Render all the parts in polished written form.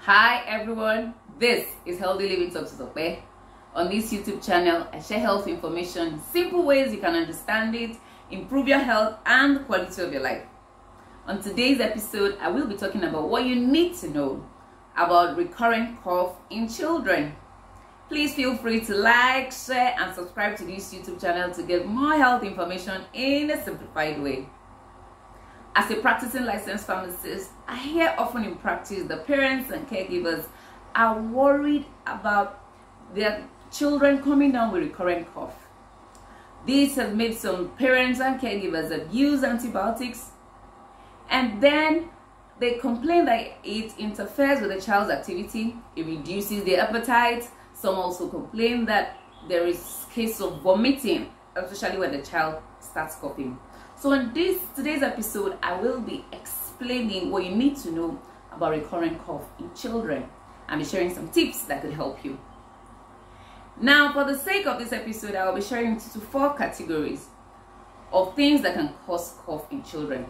Hi everyone, this is Healthy Living Talks with Ope. On this YouTube channel, I share health information in simple ways you can understand it, improve your health and the quality of your life. On today's episode, I will be talking about what you need to know about recurrent cough in children. Please feel free to like, share and subscribe to this YouTube channel to get more health information in a simplified way. As a practicing licensed pharmacist, I hear often in practice that parents and caregivers are worried about their children coming down with recurrent cough. This has made some parents and caregivers abuse antibiotics, and then they complain that it interferes with the child's activity, it reduces their appetite. Some also complain that there is case of vomiting, especially when the child starts coughing. So in today's episode, I will be explaining what you need to know about recurrent cough in children. I'll be sharing some tips that could help you. Now, for the sake of this episode, I will be sharing 2 to 4 categories of things that can cause cough in children.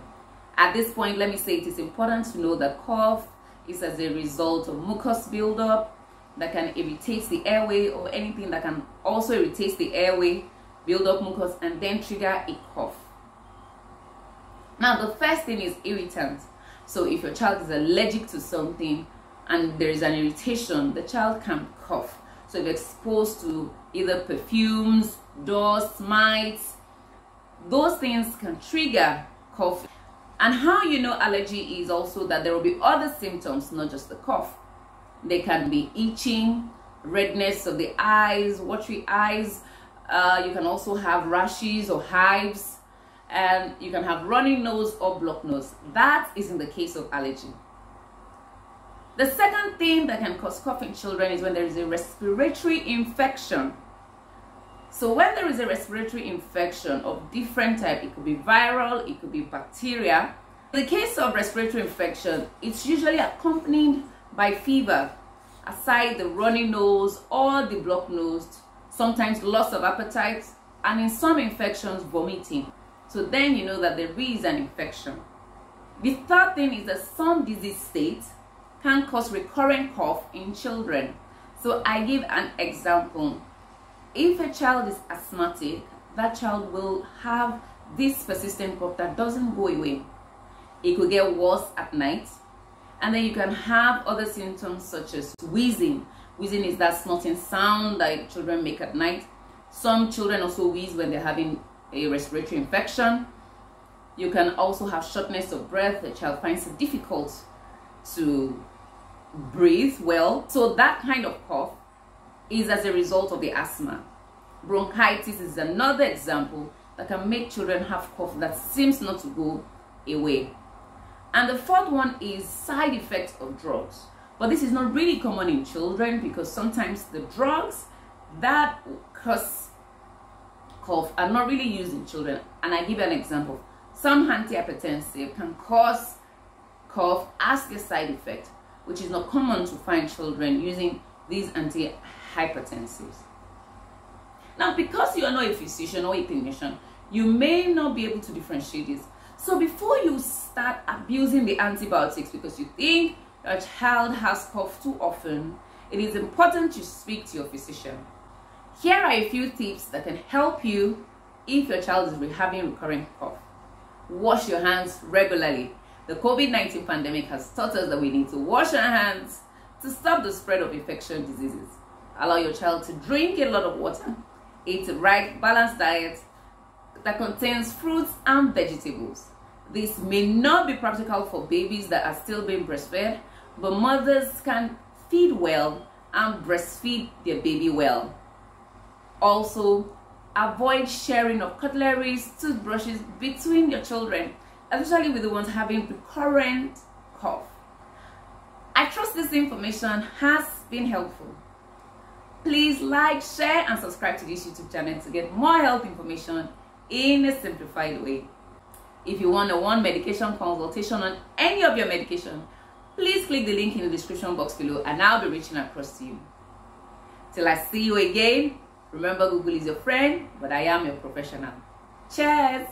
At this point, let me say it is important to know that cough is as a result of mucus buildup that can irritate the airway, or anything that can also irritate the airway, build up mucus, and then trigger a cough. Now, the first thing is irritant. So if your child is allergic to something and there is an irritation, the child can cough. So if you're exposed to either perfumes, dust, mites, those things can trigger cough. And how you know allergy is also that there will be other symptoms, not just the cough. They can be itching, redness of the eyes, watery eyes. You can also have rashes or hives. And you can have runny nose or blocked nose. That is in the case of allergy. The second thing that can cause cough in children is when there is a respiratory infection. So when there is a respiratory infection of different type, it could be viral, it could be bacteria. In the case of respiratory infection, it's usually accompanied by fever, aside the runny nose or the blocked nose, sometimes loss of appetite, and in some infections, vomiting. So then you know that there is an infection. The third thing is that some disease states can cause recurrent cough in children. So I give an example. If a child is asthmatic, that child will have this persistent cough that doesn't go away. It could get worse at night. And then you can have other symptoms such as wheezing. Wheezing is that snorting sound that children make at night. Some children also wheeze when they're having a respiratory infection. You can also have shortness of breath. The child finds it difficult to breathe well. So that kind of cough is as a result of the asthma. Bronchitis is another example that can make children have cough that seems not to go away. And the fourth one is side effects of drugs. But this is not really common in children because sometimes the drugs that cause cough are not really used in children. And I give you an example. Some antihypertensive can cause cough as a side effect, which is not common to find children using these antihypertensives. Now, because you are not a physician or a clinician, you may not be able to differentiate this. So before you start abusing the antibiotics because you think your child has cough too often, it is important to speak to your physician. Here are a few tips that can help you if your child is having recurrent cough. Wash your hands regularly. The COVID-19 pandemic has taught us that we need to wash our hands to stop the spread of infectious diseases. Allow your child to drink a lot of water. Eat a right, balanced diet that contains fruits and vegetables. This may not be practical for babies that are still being breastfed, but mothers can feed well and breastfeed their baby well. Also, avoid sharing of cutleries, toothbrushes between your children, especially with the ones having recurrent cough. I trust this information has been helpful. Please like, share, and subscribe to this YouTube channel to get more health information in a simplified way. If you want a one medication consultation on any of your medication, please click the link in the description box below and I'll be reaching across to you. Till I see you again, remember, Google is your friend, but I am your professional. Cheers!